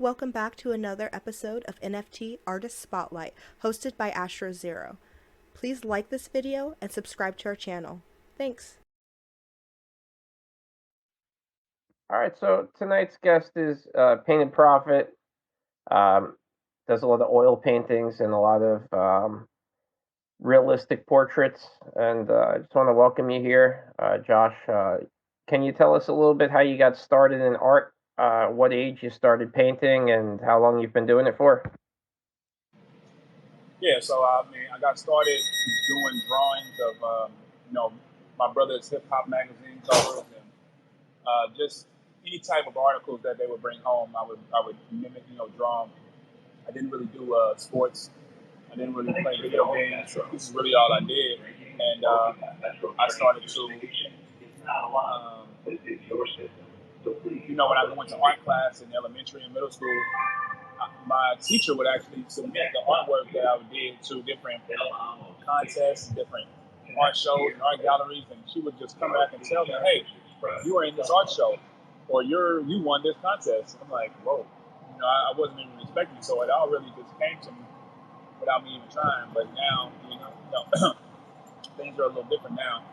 welcome back to another episode of NFT Artist Spotlight, hosted by AstroZero. Please like this video and subscribe to our channel. Thanks. All right, so tonight's guest is Painted Prophet. Does a lot of oil paintings and a lot of realistic portraits. And I just want to welcome you here, Josh. Can you tell us a little bit how you got started in art? What age you started painting, and how long you've been doing it for? Yeah, so I got started doing drawings of, my brother's hip hop magazine covers and just any type of articles that they would bring home. I would mimic, draw 'em. I didn't really do sports. I didn't really play video games. This is really all I did, and I started to, when I went to art class in elementary and middle school, my teacher would actually submit the artwork that I did to different contests, different art shows and art galleries, and she would just come back and tell me, "Hey, you were in this art show, or you won this contest." I'm like, "Whoa!" I wasn't even expecting, so it all really just came to me without me even trying. But now, things are a little different now.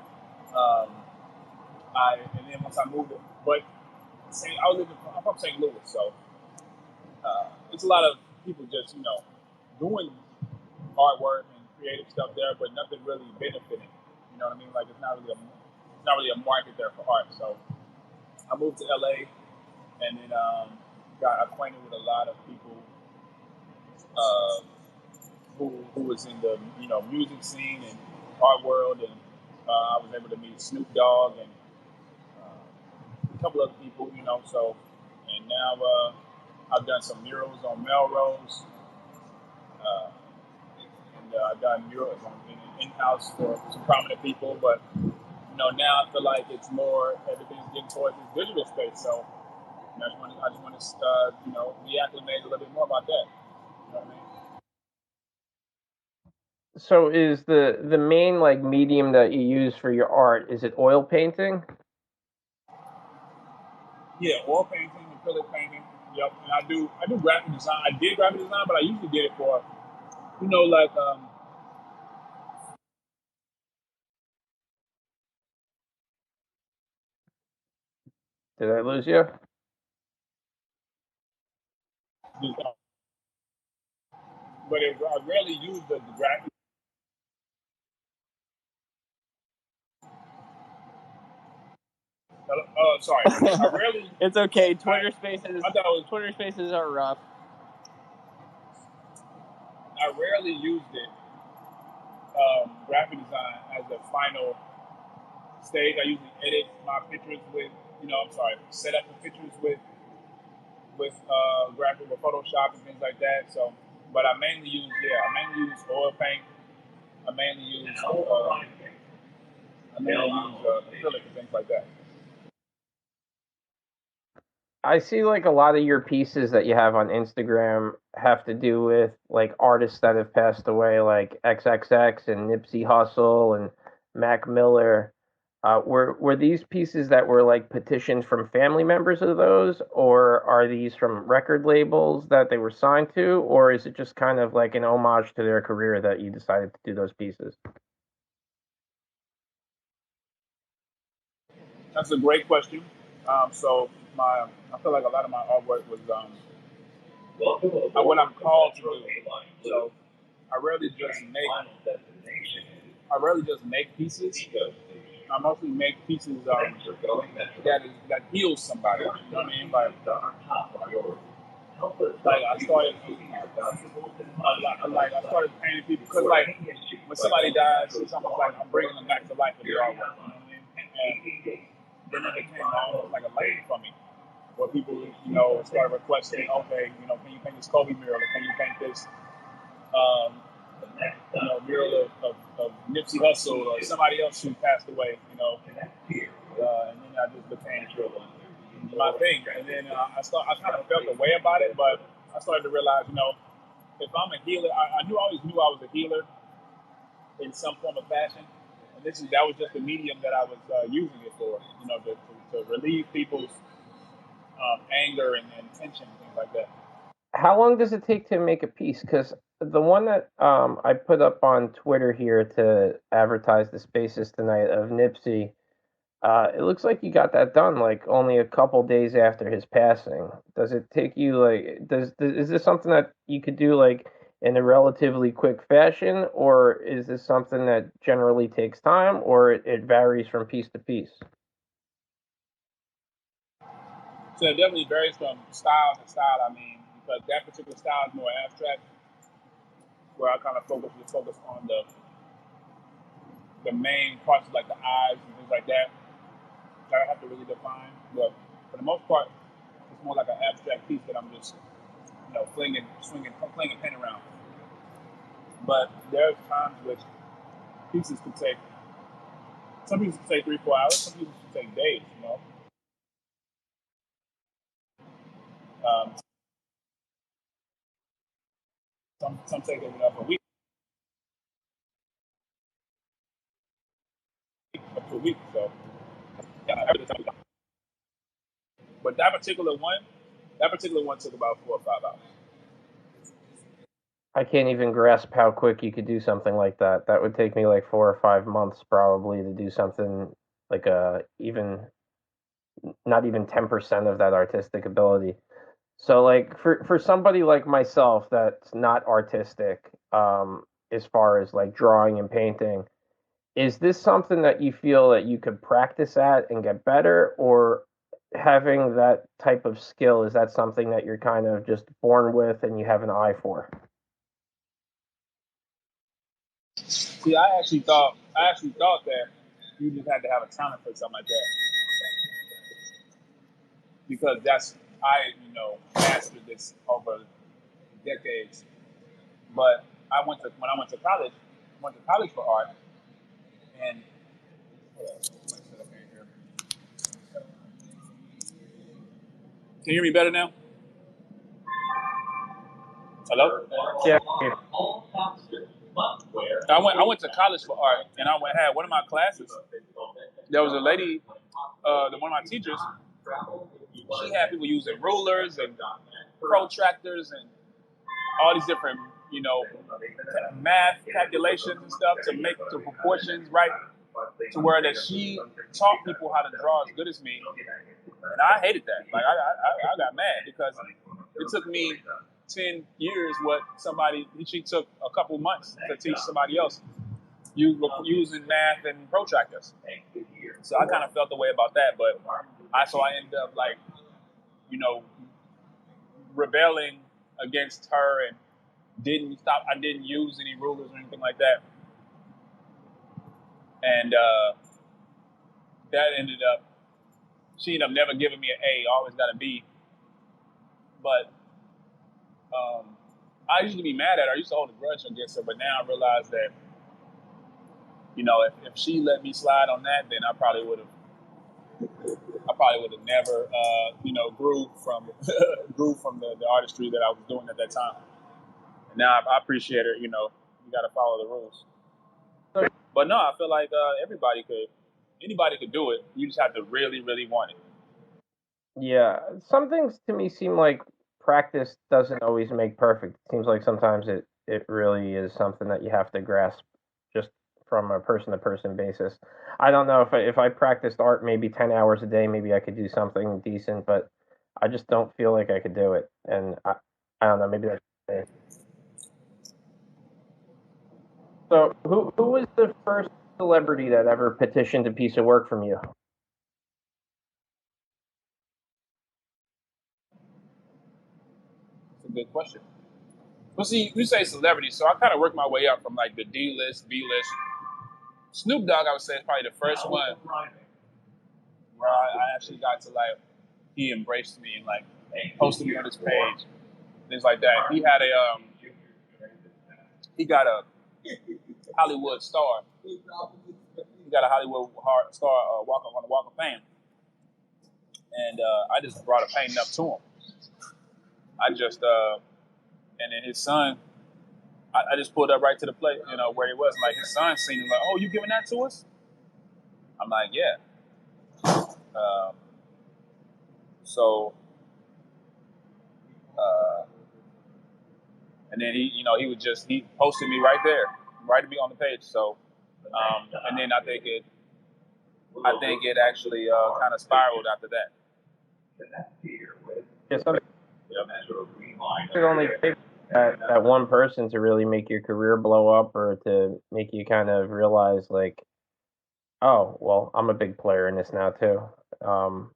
And then once I moved, but I'm from St. Louis, so. It's a lot of people just, doing artwork and creative stuff there, but nothing really benefiting. You know what I mean? Like it's not really a market there for art. So I moved to LA and then got acquainted with a lot of people who was in the music scene and art world, and I was able to meet Snoop Dogg and a couple other people, So and now. I've done some murals on Melrose, and I've done murals in-house for some prominent people. But now I feel like it's more everything's getting towards this digital space. So I just want to reacclimate a little bit more about that. You know what I mean? So is the main medium that you use for your art, is it oil painting? Yeah, oil painting, acrylic painting. Yep, and I do graphic design. I did graphic design, but I usually did it for, Did I lose you? But I rarely use the graphic. Sorry. I rarely. It's okay. Twitter Spaces are rough. I rarely used it, graphic design as the final stage. I usually edit my pictures with, set up the pictures with graphic with Photoshop and things like that. So, but I mainly use oil paint. I mainly use acrylic and things like that. I see a lot of your pieces that you have on Instagram have to do with artists that have passed away, like XXX and Nipsey Hussle and Mac Miller. Were these pieces that were petitions from family members of those, or are these from record labels that they were signed to, or is it just kind of an homage to their career that you decided to do those pieces? That's a great question. So I feel like a lot of my artwork was what I'm called to do. So I rarely just make pieces. I mostly make pieces that heals somebody. You know what I mean? Like I started painting people because when somebody dies, it's almost like I'm bringing them back to life with their artwork. You know what I mean? And then it became almost like a lane for me, where people started requesting, okay, can you paint this Kobe mural, or can you paint this mural of Nipsey Hussle or somebody else who passed away, and then I just became my thing. And then I kind of felt a way about it, but I started to realize, if I'm a healer, I always knew I was a healer in some form of fashion. And that was just the medium that I was using it for, to relieve people's anger and tension and things like that. How long does it take to make a piece? Because the one that I put up on Twitter here to advertise the spaces tonight of Nipsey, it looks like you got that done like only a couple days after his passing. Does it take you like is this something that you could do like in a relatively quick fashion, or is this something that generally takes time, or it varies from piece to piece? So it definitely varies from style to style. I mean, because that particular style is more abstract, where I kind of focus on the main parts like the eyes and things like that. That I have to really define. But for the most part, it's more like an abstract piece that I'm just flinging a pen around. But there's times which pieces could take. Some pieces could take 3-4 hours. Some pieces could take days. Um, some take a week, up to a week. So yeah, but that particular one took about 4 or 5 hours. I can't even grasp how quick you could do something like that. That would take me like 4 or 5 months probably to do something like even not even 10% of that artistic ability. So like for somebody like myself that's not artistic, as far as like drawing and painting, is this something that you feel that you could practice at and get better, or having that type of skill, is that something that you're kind of just born with and you have an eye for? See, I actually thought that you just had to have a talent for something like that because that's mastered this over decades. But when I went to college for art, and can you hear me better now? Hello? Yeah. I went to college for art, and had one of my classes. There was a lady, one of my teachers. She had people using rulers and protractors and all these different, math calculations and stuff to make the proportions right, to where that she taught people how to draw as good as me, and I hated that. Like I got mad because it took me 10 years what she took a couple months to teach somebody else using math and protractors. So I kind of felt the way about that, but I ended up like you know rebelling against her and didn't stop. I didn't use any rulers or anything like that, and that ended up. She ended up never giving me an A. I always got a B. But I used to be mad at her. I used to hold a grudge against her, but now I realize that if she let me slide on that, then I probably would have never grew from grew from the artistry that I was doing at that time. And now I appreciate her. You got to follow the rules. But no, I feel like anybody could do it. You just have to really, really want it. Yeah, some things to me seem like practice doesn't always make perfect. It seems like sometimes it really is something that you have to grasp just from a person to person basis. I don't know if I practiced art maybe 10 hours a day, maybe I could do something decent, but I just don't feel like I could do it. And I don't know, maybe that's it. So who was the first celebrity that ever petitioned a piece of work from you? It's a good question. Well, see, you say celebrity, so I kind of worked my way up from like the D list, B list. Snoop Dogg, I would say, is probably the first one where I actually got to like he embraced me and like posted me on his page, things like that. He got a Hollywood star. He got a Hollywood star walk on the Walk of Fame, and I just brought a painting up to him. I just and then his son. I just pulled up right to the place, where he was. Like his son seen him, like, "Oh, you giving that to us?" I'm like, "Yeah." Um, so and then he posted me right there, right to be on the page. So, and then I think it actually kind of spiraled after that. Yeah, it only takes that one person to really make your career blow up, or to make you kind of realize, like, oh, well, I'm a big player in this now too. Um,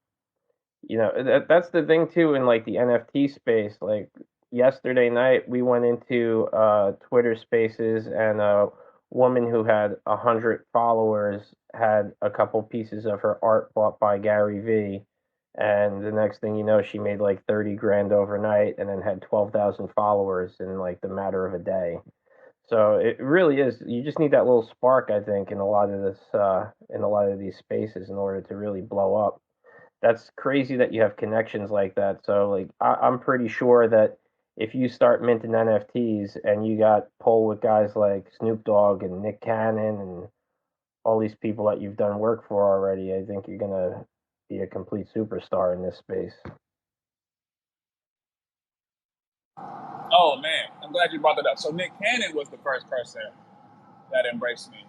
that's the thing too in like the NFT space. Like yesterday night, we went into Twitter Spaces, and a woman who had 100 followers had a couple pieces of her art bought by Gary V. And the next thing you know, she made like 30 grand overnight, and then had 12,000 followers in like the matter of a day. So it really is. You just need that little spark, I think, in a lot of in a lot of these spaces in order to really blow up. That's crazy that you have connections like that. So like I'm pretty sure that if you start minting NFTs and you got pull with guys like Snoop Dogg and Nick Cannon and all these people that you've done work for already, I think you're gonna be a complete superstar in this space. Oh man, I'm glad you brought that up. So Nick Cannon was the first person that embraced me.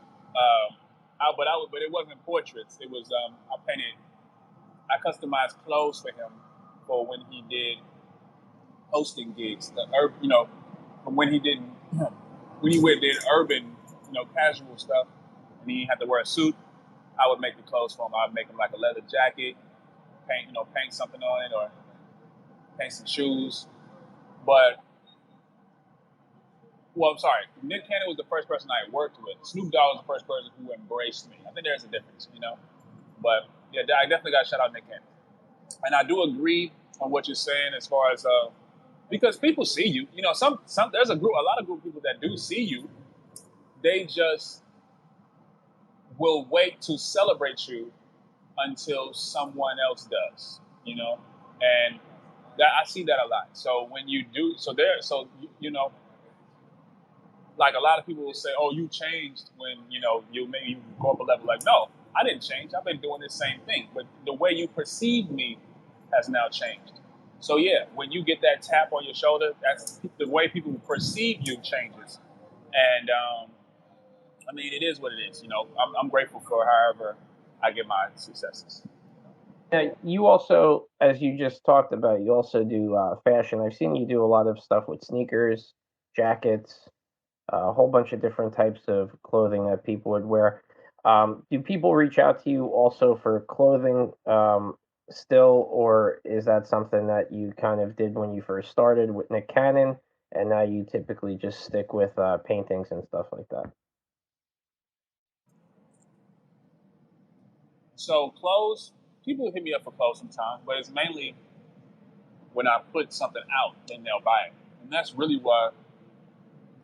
But it wasn't portraits. It was I customized clothes for him for when he did hosting gigs. From when he did did urban, casual stuff, and he had to wear a suit. I would make the clothes for him. I would make him like a leather jacket, paint something on it, or paint some shoes. But Well, I'm sorry. Nick Cannon was the first person I worked with. Snoop Dogg was the first person who embraced me. I think there's a difference. But yeah, I definitely got to shout out Nick Cannon. And I do agree on what you're saying as far as because people see you. There's a lot of group of people that do see you. They just will wait to celebrate you until someone else does. And that I see that a lot. So when you do, like a lot of people will say, "Oh, you changed when you go up a level." Like, no, I didn't change. I've been doing the same thing, but the way you perceive me has now changed. So yeah, when you get that tap on your shoulder, that's the way people perceive you changes. And I mean, it is what it is. I'm grateful for however I get my successes. Now, you also, as you just talked about, you also do fashion. I've seen you do a lot of stuff with sneakers, jackets, a whole bunch of different types of clothing that people would wear. Do people reach out to you also for clothing still, or is that something that you kind of did when you first started with Nick Cannon, and now you typically just stick with paintings and stuff like that? So clothes, people hit me up for clothes sometimes, but it's mainly when I put something out, then they'll buy it, and that's really what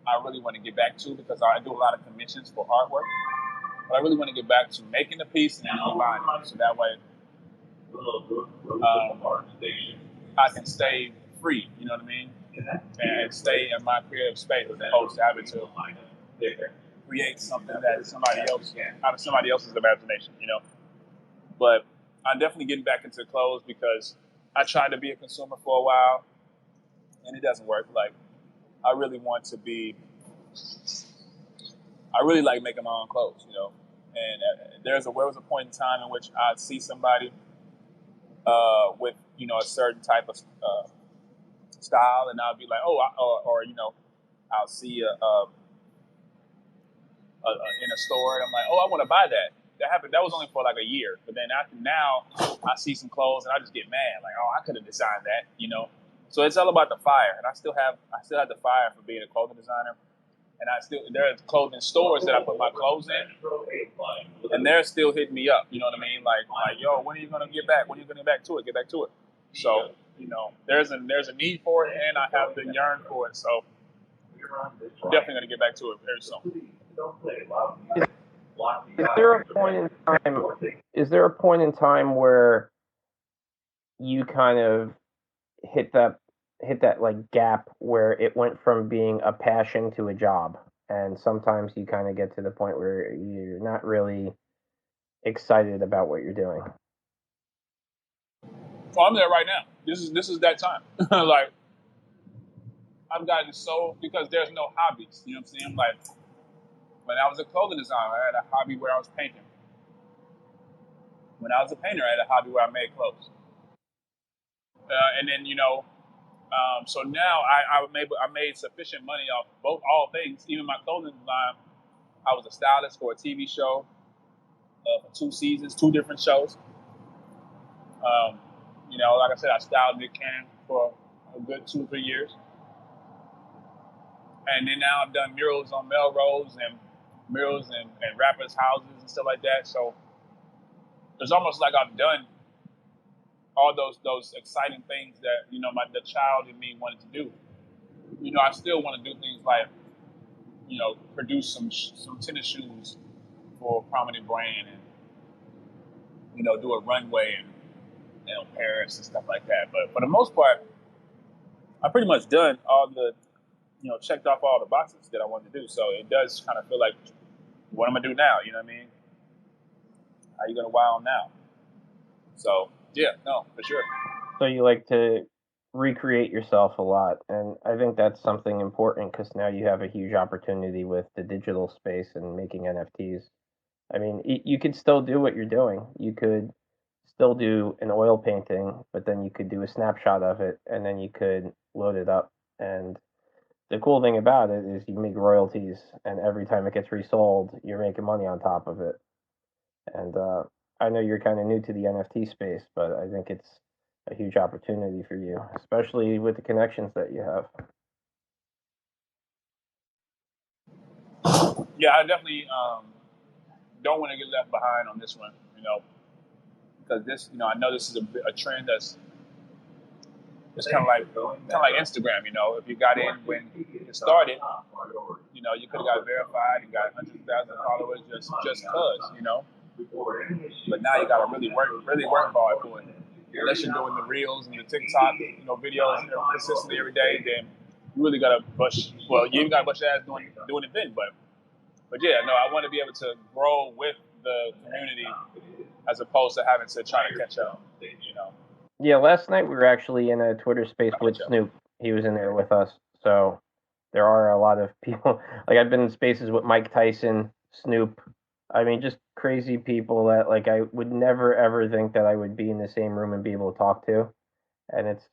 I really want to get back to, because I do a lot of commissions for artwork. But I really want to get back to making a piece and then buying it, so that way I can stay free. You know what I mean? And stay in my creative space as opposed to having to create something that somebody else out of somebody else's imagination. But I'm definitely getting back into clothes because I tried to be a consumer for a while and it doesn't work. Like, I really like making my own clothes. And there was a point in time in which I'd see somebody with a certain type of style, and I'd be like, oh, I'll see in a store, and I'm like, oh, I want to buy that. That happened. That was only for like a year, but then after now, I see some clothes and I just get mad, like, oh, I could have designed that. So it's all about the fire, and I still have the fire for being a clothing designer. And there are clothing stores that I put my clothes in, and they're still hitting me up. You know what I mean? Like, yo, when are you gonna get back? When are you gonna get back to it? Get back to it. So, there's a need for it, and I have the yearn for it. So, I'm definitely gonna get back to it very soon. Is there a point in time? Is there a point in time where you kind of hit that like gap where it went from being a passion to a job, and sometimes you kind of get to the point where you're not really excited about what you're doing? So I'm there right now. This is that time. Like, I've gotten so because there's no hobbies. You know what I'm saying? Like when I was a clothing designer, I had a hobby where I was painting. When I was a painter, I had a hobby where I made clothes. And then so now I made sufficient money off both all things, even my clothing line. I was a stylist for a TV show for 2 seasons, 2 different shows. Like I said, I styled Nick Cannon for a good 2 or 3 years, and then now I've done murals on Melrose and murals and rappers' houses and stuff like that. So it's almost like I've done all those exciting things that the child in me wanted to do. I still want to do things like produce some tennis shoes for a prominent brand, and do a runway in Paris and stuff like that. But for the most part, I pretty much done all the checked off all the boxes that I wanted to do. So it does kind of feel like, what am I gonna do now? You know what I mean? How you gonna wow now? So yeah, no, for sure. So you like to recreate yourself a lot, and I think that's something important because now you have a huge opportunity with the digital space and making NFTs. I mean, you could still do what you're doing. You could still do an oil painting, but then you could do a snapshot of it, and then you could load it up. And the cool thing about it is you make royalties, and every time it gets resold, you're making money on top of it. And I know you're kind of new to the NFT space, but I think it's a huge opportunity for you, especially with the connections that you have. Yeah, I definitely don't want to get left behind on this one. Because this, I know this is a trend that's it's kind of like Instagram. If you got in when it started, you could have got verified and got hundreds of thousands of followers just cause. But now you got to really work hard for it. Unless you're doing the reels and the TikTok, videos consistently every day, then you really got to bust. Well, you even got to bust your ass doing it then. But yeah, no, I want to be able to grow with the community as opposed to having to try to catch up. Yeah, last night we were actually in a Twitter space with Snoop. He was in there with us. So there are a lot of people. Like I've been in spaces with Mike Tyson, Snoop. I mean, just crazy people that like I would never ever think that I would be in the same room and be able to talk to. And it's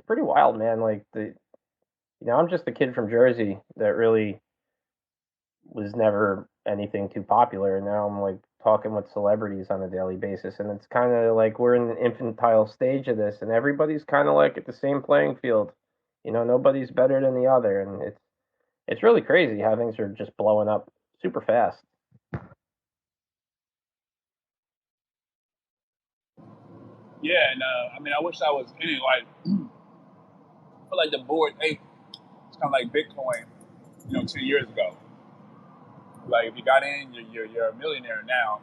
pretty wild, man. Like I'm just a kid from Jersey that really was never anything too popular, and now I'm like talking with celebrities on a daily basis, and it's kind of like we're in the infantile stage of this, and everybody's kind of like at the same playing field. Nobody's better than the other, and it's really crazy how things are just blowing up super fast. Yeah, and I mean, I wish I was any like. I feel like the board ape. It's kind of like Bitcoin, 10 years ago. Like if you got in, you're a millionaire now.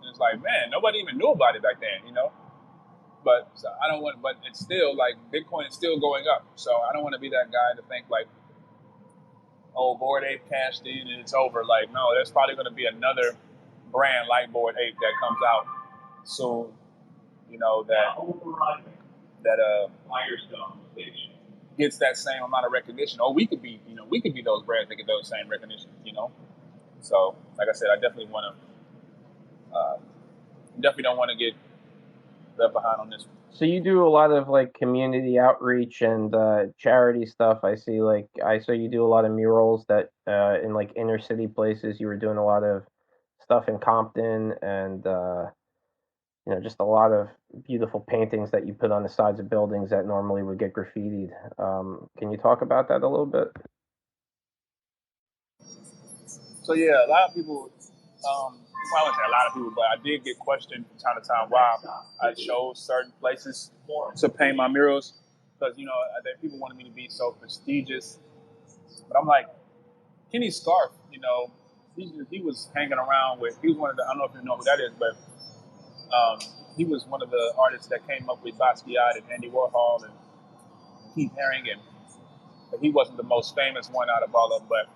And it's like, man, nobody even knew about it back then. But so I don't want. But it's still like Bitcoin is still going up. So I don't want to be that guy to think like, oh, Bored Ape cashed in and it's over. Like, no, there's probably going to be another brand like Bored Ape that comes out soon. That gets that same amount of recognition. Or we could be those brands that get those same recognition. So, like I said, I definitely want to, definitely don't want to get left behind on this one. So you do a lot of like community outreach and charity stuff. I saw you do a lot of murals that in like inner city places. You were doing a lot of stuff in Compton and just a lot of beautiful paintings that you put on the sides of buildings that normally would get graffitied. Can you talk about that a little bit? So yeah, a lot of people. Well, I wouldn't say a lot of people, but I did get questioned from time to time why I chose certain places to paint my murals because people wanted me to be so prestigious. But I'm like Kenny Scarf. He was hanging around with. He was one of the. I don't know if you know who that is, but he was one of the artists that came up with Basquiat and Andy Warhol and Keith Haring, and but he wasn't the most famous one out of all of them. But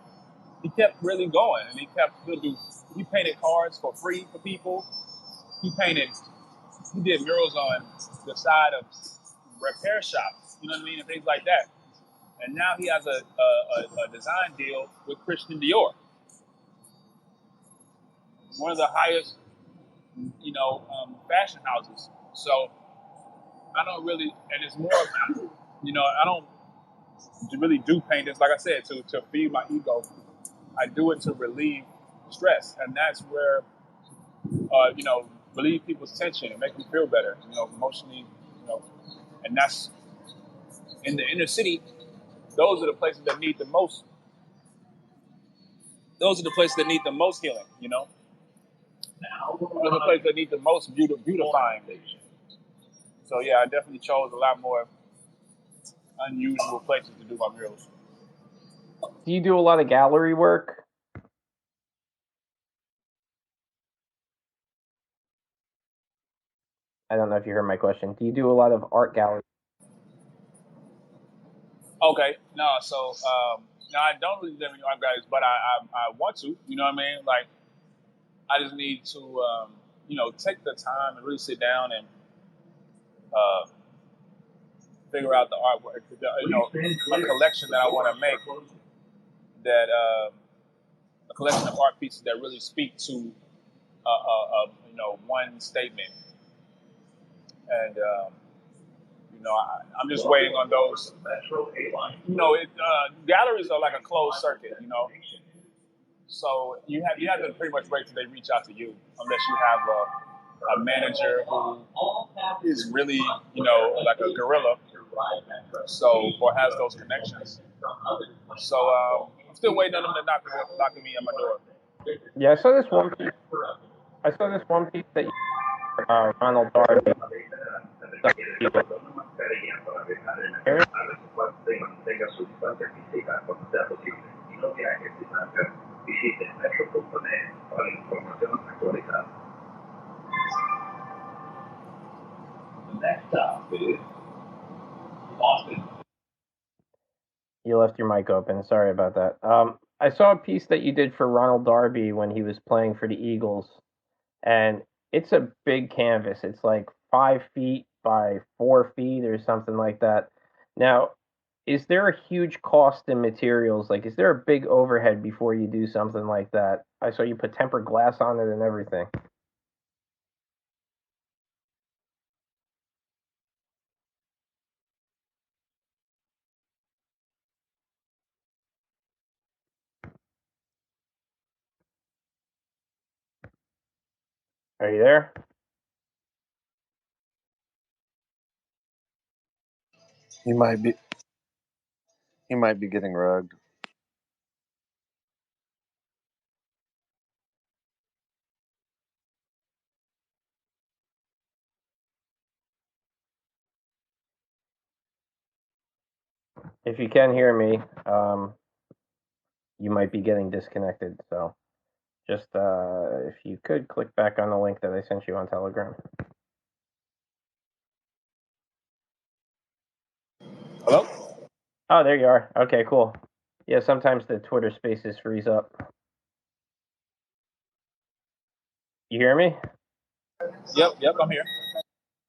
he kept really going, and he painted cars for free for people. He did murals on the side of repair shops, you know what I mean, and things like that. and now he has a design deal with Christian Dior, one of the highest, fashion houses. So I don't really, and it's more, I don't really do paintings, like I said, to feed my ego. I do it to relieve stress, and that's where, relieve people's tension and make them feel better, emotionally, and that's in the inner city. Those are the places that need the most. Those are the places that need the most healing. Those are the places that need the most beautifying. So yeah, I definitely chose a lot more unusual places to do my murals. Do you do a lot of gallery work? I don't know if you heard my question. Do you do a lot of art gallery? Okay, no, so no, I don't really live in art galleries, but I want to. You know what I mean? Like, I just need to, take the time and really sit down and uh, figure out the artwork. A collection that I want to make, that a collection of art pieces that really speak to, one statement. And I'm just waiting on those. Galleries are like a closed circuit. So you have to pretty much wait till they reach out to you, unless you have a manager who is really, like a gorilla, so, or has those connections. So I'm still waiting on them to knocking me on my door. Yeah, I saw this one piece. I saw this one piece that you, Ronald Darby. You left your mic open. Sorry about that. I saw a piece that you did for Ronald Darby when he was playing for the Eagles, and it's a big canvas. It's like 5 feet by 4 feet or something like that. Now, is there a huge cost in materials? Like, is there a big overhead before you do something like that? I saw you put tempered glass on it and everything. Are you there? He might be. He might be getting rugged. If you can hear me, you might be getting disconnected. So just if you could click back on the link that I sent you on Telegram. Hello? Oh, there you are. Okay, cool. Yeah, sometimes the Twitter Spaces freeze up. You hear me? Yep, I'm here.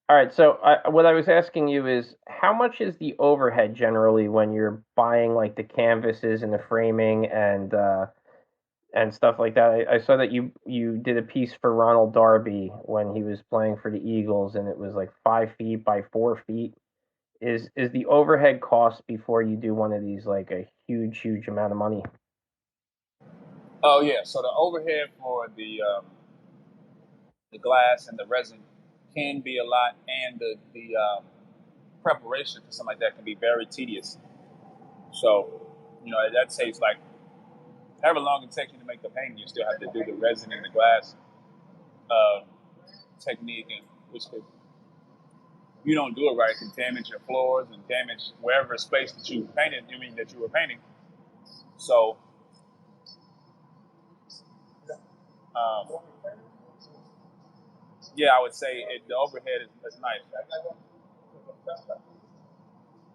All right. So what I was asking you is, how much is the overhead generally when you're buying like the canvases and the framing and stuff like that? I saw that you did a piece for Ronald Darby when he was playing for the Eagles, and it was like 5 feet by 4 feet. Is the overhead cost before you do one of these like a huge amount of money? Oh yeah. So the overhead for the glass and the resin can be a lot, and the preparation for something like that can be very tedious. So, that takes like however long it takes you to make the painting, you still have to do the resin and the glass uh, technique, and which could, if you don't do it right, it can damage your floors and damage wherever space that you painted. That you were painting. So, um, yeah, I would say the overhead is nice. The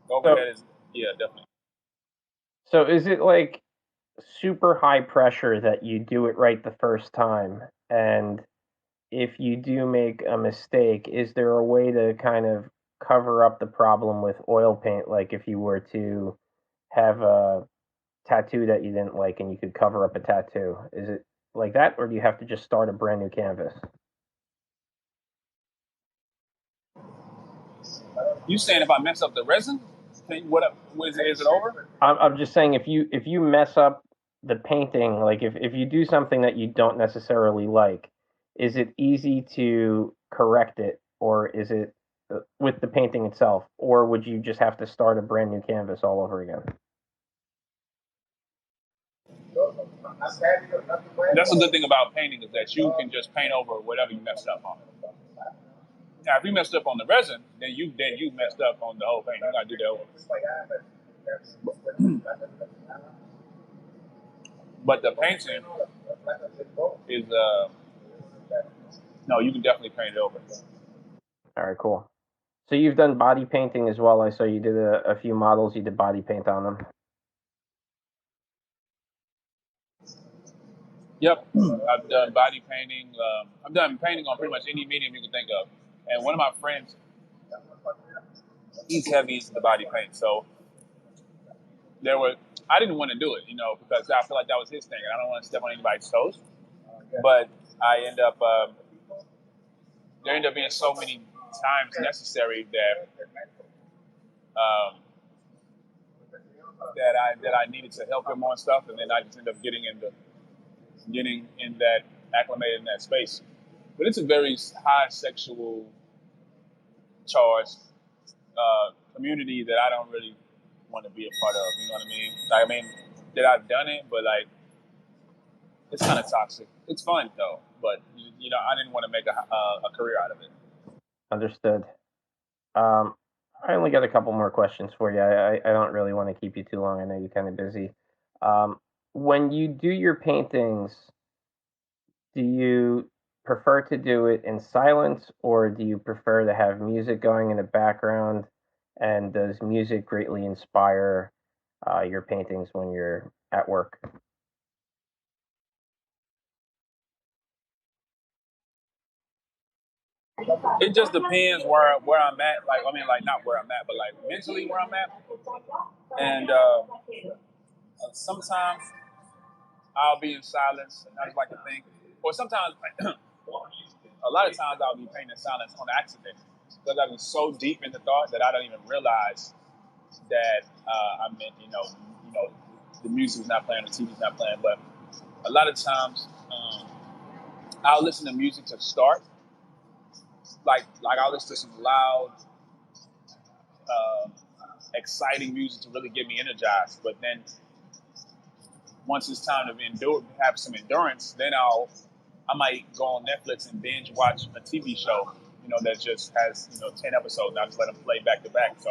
So overhead is, yeah, definitely. so is it like super high pressure that you do it right the first time? And if you do make a mistake, is there a way to kind of cover up the problem with oil paint? Like if you were to have a tattoo that you didn't like and you could cover up a tattoo? Is it like that, or do you have to just start a brand new canvas? You saying if I mess up the resin, is it over? I'm just saying if you mess up the painting, like if you do something that you don't necessarily like, is it easy to correct it, or is it with the painting itself, or would you just have to start a brand new canvas all over again? That's a good thing about painting is that you can just paint over whatever you messed up on. Now, if you messed up on the resin, then you messed up on the whole thing. You gotta do that over. But the painting is no, you can definitely paint it over. All right, cool. So you've done body painting as well. I saw you did a few models. You did body paint on them. Yep, I've done body painting. I've done painting on pretty much any medium you can think of. And one of my friends, he's heavy into the body paint, so I didn't want to do it, because I feel like that was his thing, and I don't want to step on anybody's toes. But there ended up being so many times necessary um, that I needed to help him on stuff, and then I just ended up getting in that acclimated in that space. But it's a very high sexual charged community that I don't really want to be a part of. You know what I mean? Like, I mean that I've done it, but like it's kind of toxic. It's fun though, but I didn't want to make a career out of it. Understood. I only got a couple more questions for you. I don't really want to keep you too long. I know you're kind of busy. When you do your paintings, do you prefer to do it in silence, or do you prefer to have music going in the background? And does music greatly inspire your paintings when you're at work? It just depends where I'm at. Like, I mean, like not where I'm at, but like mentally where I'm at. And sometimes I'll be in silence, and I just like to think. Or sometimes, a lot of times I'll be painting in silence on accident because I've been so deep in the thought that I don't even realize that I'm in. The music's not playing, the TV's not playing. But a lot of times, I'll listen to music to start. Like I'll listen to some loud, uh, exciting music to really get me energized. But then once it's time to have some endurance, then I might go on Netflix and binge watch a TV show, that just has 10 episodes, and I just let them play back to back. So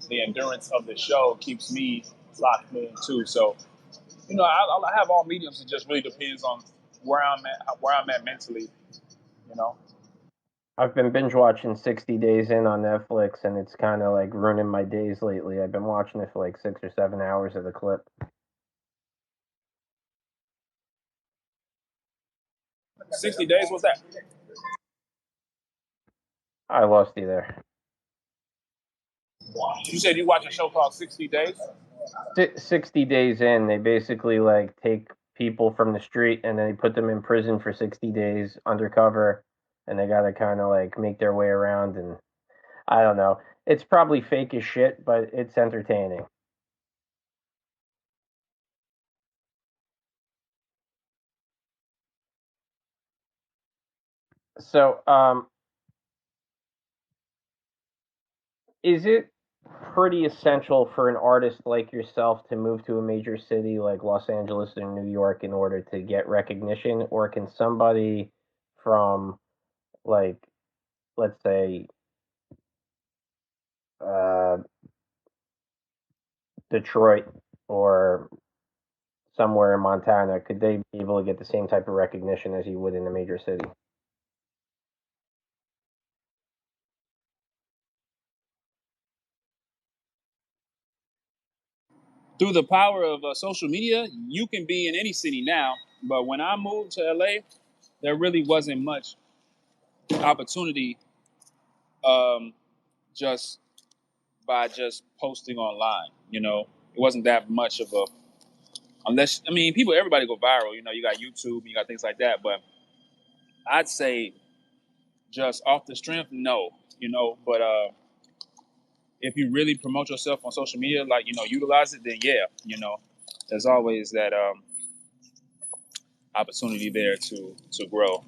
the endurance of the show keeps me locked in too. So I have all mediums. It just really depends on where I'm at mentally. You know. I've been binge watching 60 Days In on Netflix, and it's kind of like ruining my days lately. I've been watching it for like 6 or 7 hours of the clip. 60 days. What's that? I lost you there. You said you watch a show called 60 Days? 60 Days In, they basically like take people from the street and they put them in prison for 60 days undercover, and they got to kind of like make their way around. And I don't know. It's probably fake as shit, but it's entertaining. So, is it pretty essential for an artist like yourself to move to a major city like Los Angeles or New York in order to get recognition, or can somebody from, like, let's say, uh, Detroit or somewhere in Montana, could they be able to get the same type of recognition as you would in a major city? Through the power of social media, you can be in any city now. But when I moved to LA, there really wasn't much opportunity, um, just by just posting online. It wasn't that much of a, unless, I mean, everybody go viral. You got YouTube, you got things like that. But I'd say just off the strength, no. But if you really promote yourself on social media, like, utilize it, then yeah, there's always that opportunity there to grow.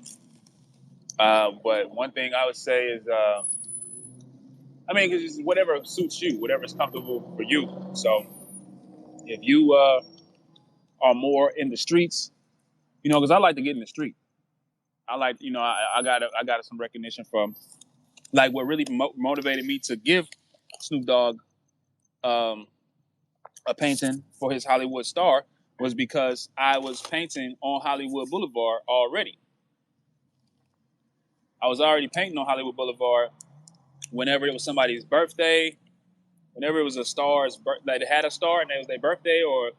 But one thing I would say is, I mean, 'cause it's whatever suits you, whatever's comfortable for you. So if you are more in the streets, because I like to get in the street. I like, I got some recognition from, like, what really motivated me to give Snoop Dogg um, a painting for his Hollywood star was because I was painting on Hollywood Boulevard already. I was already painting on Hollywood Boulevard whenever it was somebody's birthday, whenever it was a star's like they had a star and it was their birthday or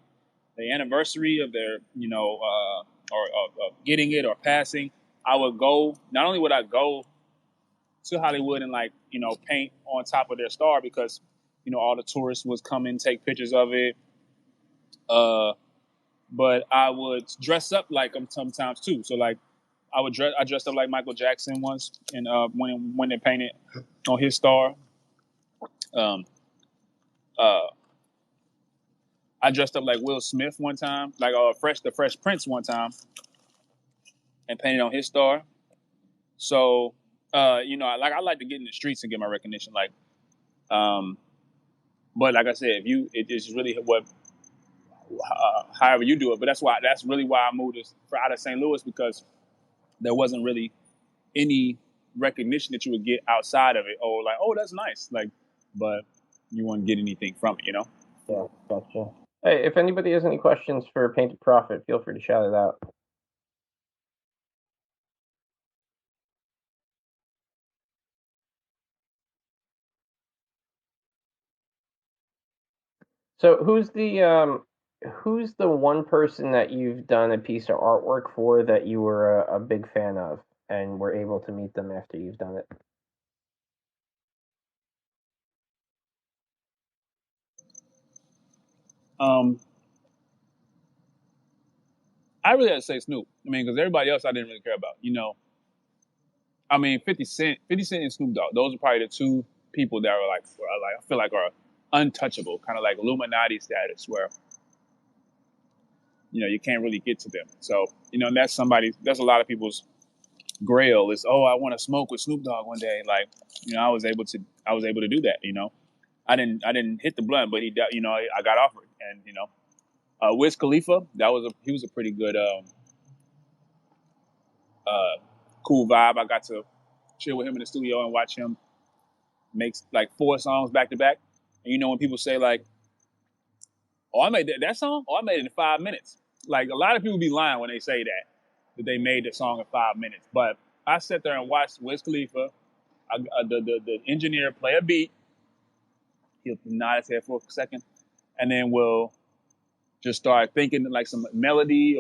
the anniversary of their, or getting it or passing. I would go. Not only would I go to Hollywood and, like, paint on top of their star because, all the tourists would come and take pictures of it. But I would dress up like them sometimes too. So, like, I dressed up like Michael Jackson once, and when they painted on his star. Um, uh, I dressed up like Will Smith one time, like the Fresh Prince one time, and painted on his star. So, I like to get in the streets and get my recognition. Like, but like I said, it is really however you do it. But that's really why I moved out of St. Louis, because there wasn't really any recognition that you would get outside of it. Or like, oh, that's nice. Like, but you wouldn't get anything from it, Yeah, gotcha. Hey, if anybody has any questions for Painted Prophet, feel free to shout it out. So who's the one person that you've done a piece of artwork for that you were a big fan of and were able to meet them after you've done it? I really had to say Snoop. I mean, because everybody else I didn't really care about. I mean, 50 Cent and Snoop Dogg. Those are probably the two people that are like I feel like are untouchable, kind of like Illuminati status, where you can't really get to them. So and that's a lot of people's grail is, oh, I want to smoke with Snoop Dogg one day. Like, I was able to do that. I didn't hit the blunt, but I got offered, and Wiz Khalifa, he was a pretty good cool vibe. I got to chill with him in the studio and watch him make like 4 songs back to back. And when people say like, "Oh, I made that song. Oh, I made it in 5 minutes." Like, a lot of people be lying when they say that they made the song in 5 minutes. But I sat there and watched Wiz Khalifa, the engineer, play a beat. He'll nod his head for a second, and then we'll just start thinking like some melody,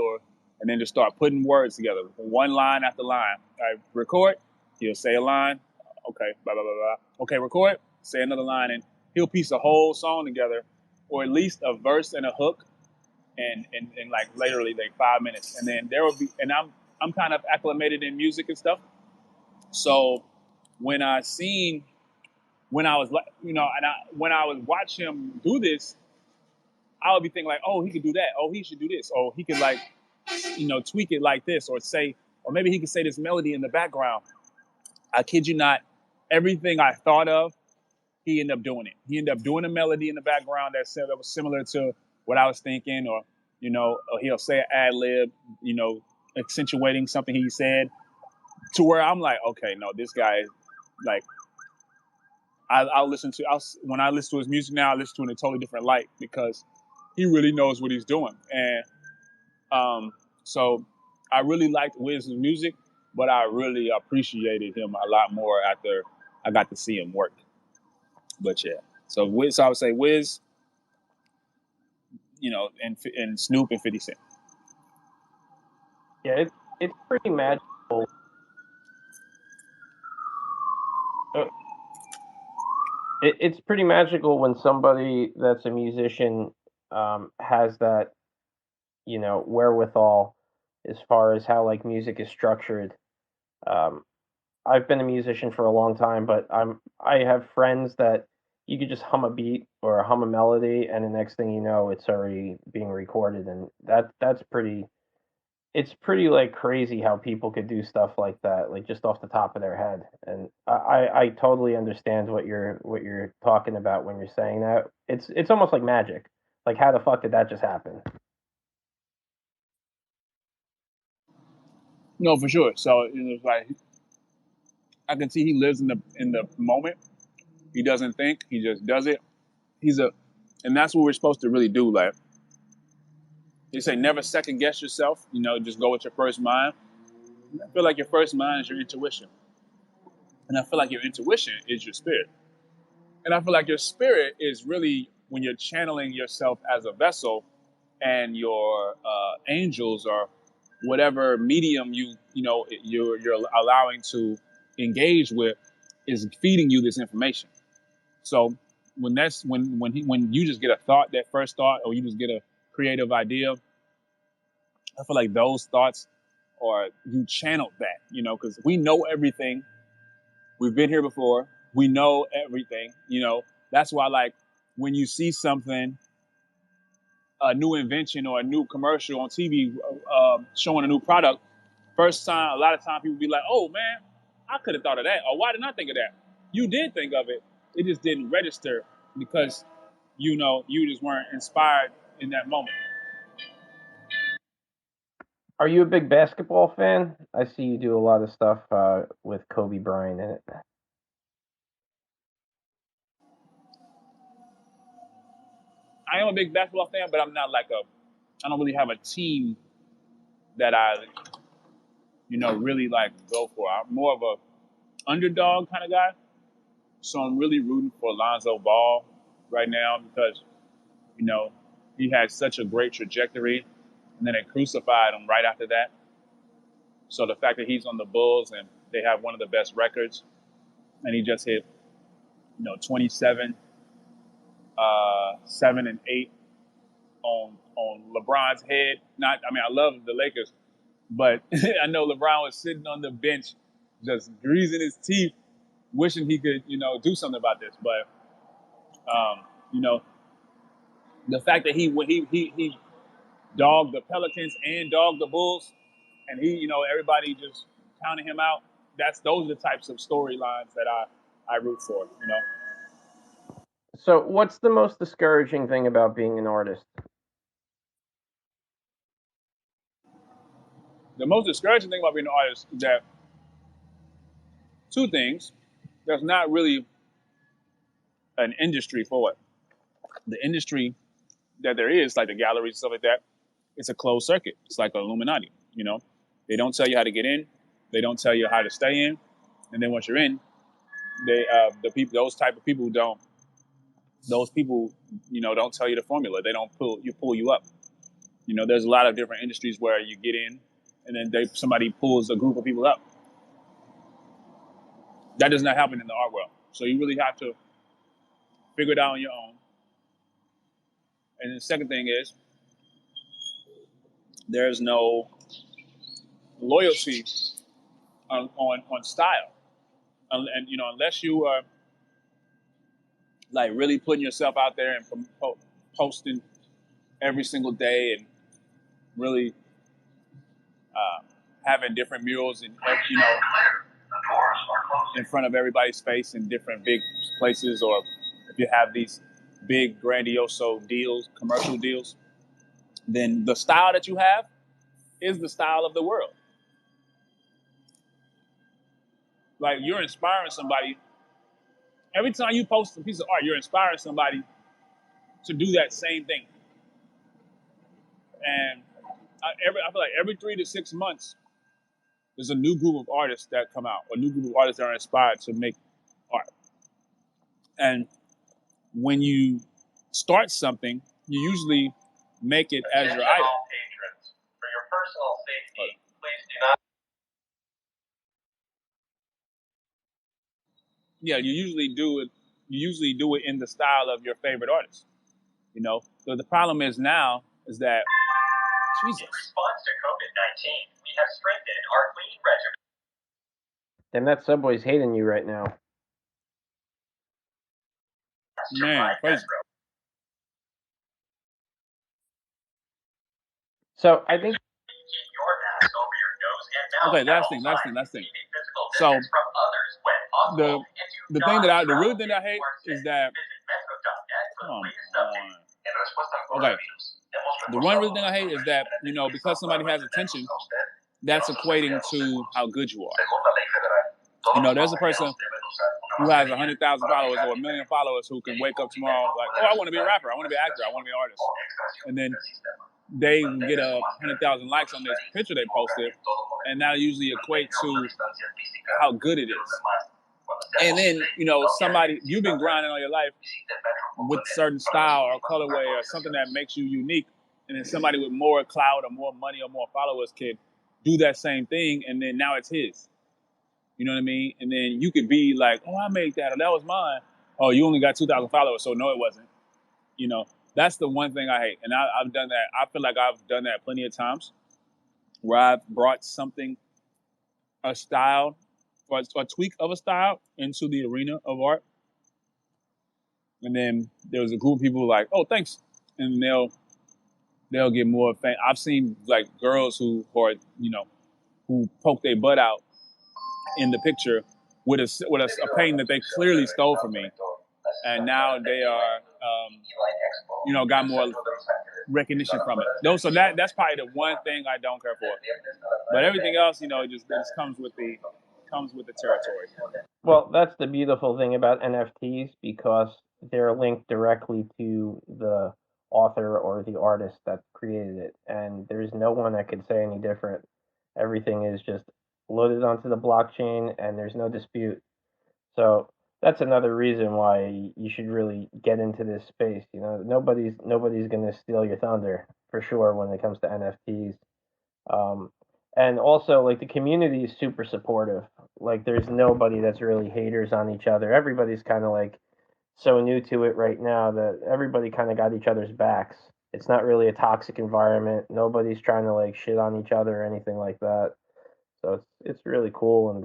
and then just start putting words together, one line after line. All right, record. He'll say a line. Okay, blah blah blah blah. Okay, record. Say another line, and he'll piece a whole song together, or at least a verse and a hook, and like literally like 5 minutes. And then there will be, and I'm kind of acclimated in music and stuff. So when I seen, when I was like, when I would watch him do this, I would be thinking like, oh, he could do that. Oh, he should do this. Oh, he could, like, tweak it like this, or maybe he could say this melody in the background. I kid you not, everything I thought of, he ended up doing it. He ended up doing a melody in the background that was similar to what I was thinking, or he'll say an ad lib, accentuating something he said, to where I'm like, okay, no, this guy is like, when I listen to his music now, I listen to it in a totally different light, because he really knows what he's doing. And so I really liked Wiz's music, but I really appreciated him a lot more after I got to see him work. But yeah, so I would say Wiz, and Snoop and 50 Cent. Yeah, it's pretty magical. It's pretty magical when somebody that's a musician has that, wherewithal as far as how like music is structured. Um, I've been a musician for a long time, but I have friends that you could just hum a beat or hum a melody, and the next thing you know, it's already being recorded, and that's pretty. It's pretty like crazy how people could do stuff like that, like just off the top of their head. And I totally understand what you're talking about when you're saying that. It's almost like magic. Like how the fuck did that just happen? No, for sure. So it's like I can see he lives in the moment. He doesn't think. He just does it. And that's what we're supposed to really do. Like they say, never second guess yourself. Just go with your first mind. I feel like your first mind is your intuition, and I feel like your intuition is your spirit, and I feel like your spirit is really when you're channeling yourself as a vessel, and your angels or whatever medium you're allowing to engage with is feeding you this information. So when you just get a thought, that first thought, or you just get a creative idea, I feel like those thoughts, or you channeled that, because we know everything. We've been here before. We know everything. That's why, like, when you see something, a new invention or a new commercial on TV showing a new product, first time, a lot of time people be like, "Oh man, I could have thought of that," or "Why didn't I think of that?" You did think of it. It just didn't register because you just weren't inspired in that moment. Are you a big basketball fan? I see you do a lot of stuff with Kobe Bryant in it. I am a big basketball fan, but I'm not like I don't really have a team that I, really like go for. I'm more of a underdog kind of guy. So I'm really rooting for Lonzo Ball right now because, you know, he had such a great trajectory and then they crucified him right after that. So the fact that he's on the Bulls and they have one of the best records and he just hit, 27, 7 and 8 on LeBron's head. I love the Lakers, but I know LeBron was sitting on the bench just greasing his teeth, wishing he could, do something about this. But, um, you know, the fact that he dogged the Pelicans and dogged the Bulls, and everybody just counting him out. Those are the types of storylines that I root for. So, what's the most discouraging thing about being an artist? The most discouraging thing about being an artist is that two things. There's not really an industry for it. The industry that there is, like the galleries and stuff like that, it's a closed circuit. It's like Illuminati. They don't tell you how to get in. They don't tell you how to stay in. And then once you're in, the people, those type of people don't. Those people, don't tell you the formula. They don't pull you up. There's a lot of different industries where you get in, and then somebody pulls a group of people up. That does not happen in the art world. So you really have to figure it out on your own. And the second thing is there's no loyalty on style, and unless you are like really putting yourself out there and posting every single day and really having different murals and in front of everybody's face in different big places, or if you have these big grandioso deals, commercial deals, then the style that you have is the style of the world. Like you're inspiring somebody. Every time you post a piece of art, you're inspiring somebody to do that same thing. And I feel like every 3 to 6 months, there's a new group of artists that come out, a new group of artists that are inspired to make art. And when you start something, you usually make it as your idol. Patrons, for your personal safety, please do not. Yeah, you usually do it. You usually do it in the style of your favorite artist. You know, so the problem is now is that Jesus. In response to COVID-19, we have strengthened our cleaning regimen. Damn, that Subway's hating you right now. Man, crazy. So I think. Keep your mask over your nose and mouth. Okay, last thing. So the real thing that I hate is that. Come on. Okay. The one real thing I hate is that, you know, because somebody has attention, that's equating to how good you are. You know, there's a person who has 100,000 followers or 1 million followers who can wake up tomorrow like, oh, I want to be a rapper, I want to be an actor, I want to be an artist. And then they get 100,000 likes on this picture they posted, and that usually equates to how good it is. And then, you know, you've been grinding all your life with certain style or colorway or something that makes you unique, and then somebody with more clout or more money or more followers could do that same thing, and then now it's his. You know what I mean? And then you could be like, oh, I made that, or that was mine. Oh, you only got 2,000 followers, so no, it wasn't. You know, that's the one thing I hate. And I've done that. I feel like I've done that plenty of times where I've brought something, a style, or a tweak of a style into the arena of art. And then there was a group of people like, oh, thanks. And they'll get more fame. I've seen like girls who poke their butt out in the picture with a painting that they clearly stole from me, and now they are, got more recognition from it. So that's probably the one thing I don't care for. But everything else, it just comes with the territory. Well, that's the beautiful thing about NFTs, because they're linked directly to the author or the artist that created it, and there's no one that could say any different. Everything is just loaded onto the blockchain, and there's no dispute. So that's another reason why you should really get into this space. Nobody's going to steal your thunder for sure when it comes to NFTs. And also, like, the community is super supportive. Like, there's nobody that's really haters on each other. Everybody's kind of like so new to it right now that everybody kind of got each other's backs. It's not really a toxic environment. Nobody's trying to like shit on each other or anything like that. So it's really cool, and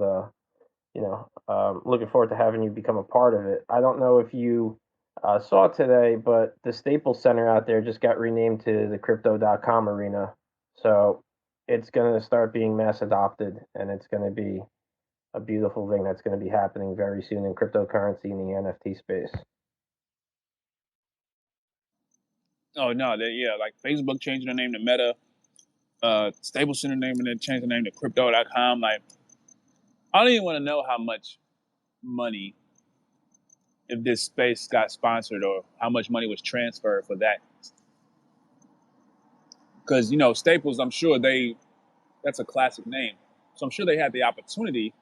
looking forward to having you become a part of it. I don't know if you saw today, but the Staples Center out there just got renamed to the Crypto.com Arena. So it's going to start being mass adopted, and it's going to be a beautiful thing that's going to be happening very soon in cryptocurrency in the NFT space. Oh no, like Facebook changing their name to Meta, Staples Center name and then changed the name to Crypto.com. Like, I don't even want to know how much money, if this space got sponsored, or how much money was transferred for that. Because, Staples, I'm sure that's a classic name. So I'm sure they had the opportunity,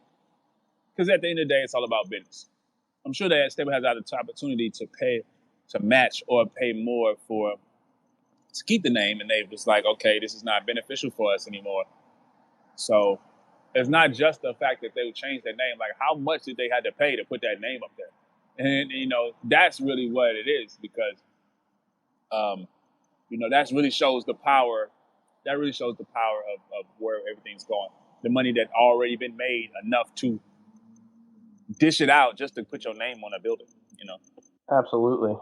because at the end of the day, it's all about business. I'm sure that Staples has the opportunity to match or pay more to keep the name. And they was like, okay, this is not beneficial for us anymore. So it's not just the fact that they would change their name. Like, how much did they have to pay to put that name up there? And, that's really what it is, because, that really shows the power. That really shows the power of where everything's going. The money that already been made enough to dish it out just to put your name on a building, Absolutely.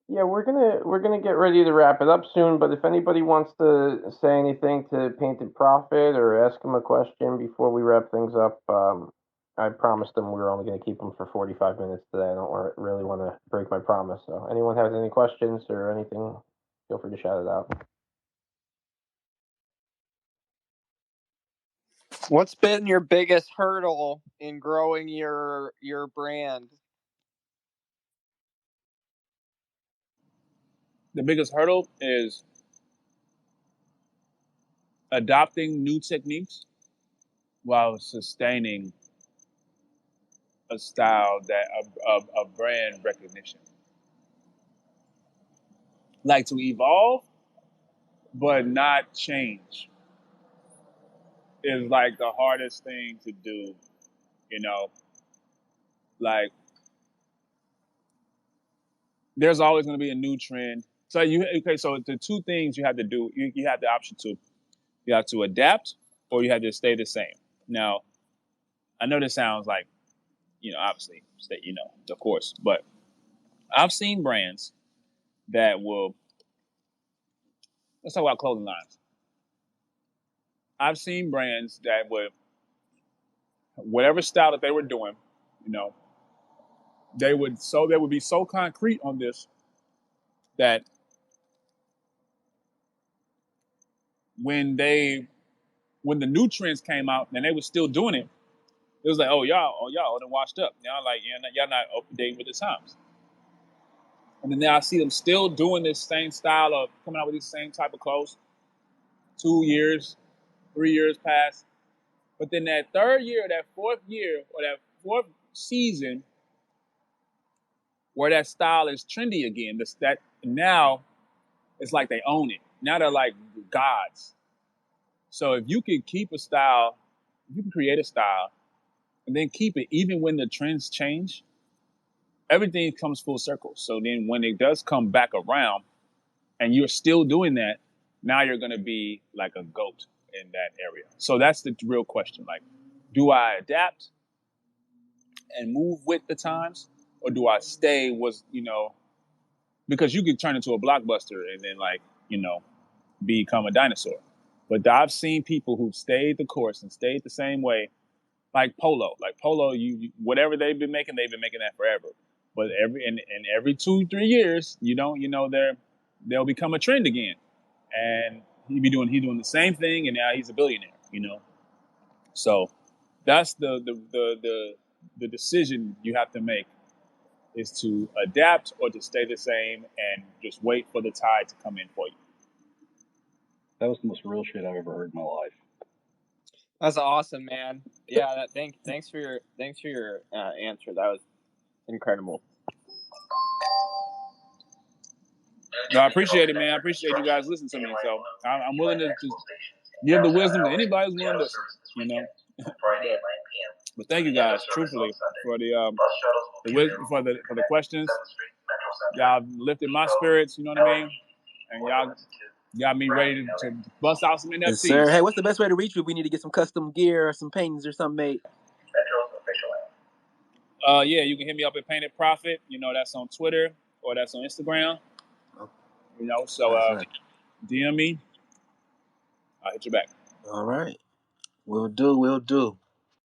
Yeah, we're gonna get ready to wrap it up soon. But if anybody wants to say anything to Painted Prophet or ask him a question before we wrap things up, I promised them we were only going to keep them for 45 minutes today. I don't really want to break my promise. So, anyone has any questions or anything, feel free to shout it out. What's been your biggest hurdle in growing your brand? The biggest hurdle is adopting new techniques while sustaining a style that a brand recognition. Like, to evolve but not change is like the hardest thing to do, Like, there's always going to be a new trend. So so the two things you have to do, you have the option to, you have to adapt or you have to stay the same. Now, I know this sounds like, obviously, of course, but I've seen brands that will, let's talk about clothing lines. I've seen brands that would, whatever style that they were doing, they would be so concrete on this that when the new trends came out and they were still doing it, it was like, y'all done washed up. Now, like, y'all not up to date with the times. And then now I see them still doing this same style of coming out with these same type of clothes. 2 years, 3 years pass. But then that third year, that fourth year, or that fourth season, where that style is trendy again, that now it's like they own it. Now they're like gods. So if you can keep a style, if you can create a style, and then keep it even when the trends change, everything comes full circle. So then when it does come back around and you're still doing that, now you're going to be like a GOAT in that area. So that's the real question. Like, do I adapt and move with the times, or do I stay because you could turn into a blockbuster and then become a dinosaur. But I've seen people who stayed the course and stayed the same way, like Polo. Like Polo, you whatever they've been making that forever. But every 2-3 years, they'll become a trend again, and he's doing the same thing, and now he's a billionaire. So that's the decision you have to make, is to adapt or to stay the same and just wait for the tide to come in for you. That was the most real shit I've ever heard in my life. That's awesome, man. Yeah, thanks for your answer. That was incredible. No, I appreciate it, man. I appreciate you guys listening to me. So I'm willing to just give the wisdom to anybody who's willing to listen. But thank you guys, truthfully, for the questions. Y'all lifted my spirits. You know what I mean? And y'all got me ready to bust out some NFTs. Yes, sir. Hey, what's the best way to reach you if we need to get some custom gear or some paintings or something made? Yeah, you can hit me up at Painted Profit. That's on Twitter or that's on Instagram. So DM me. I'll hit you back. All right. Will do.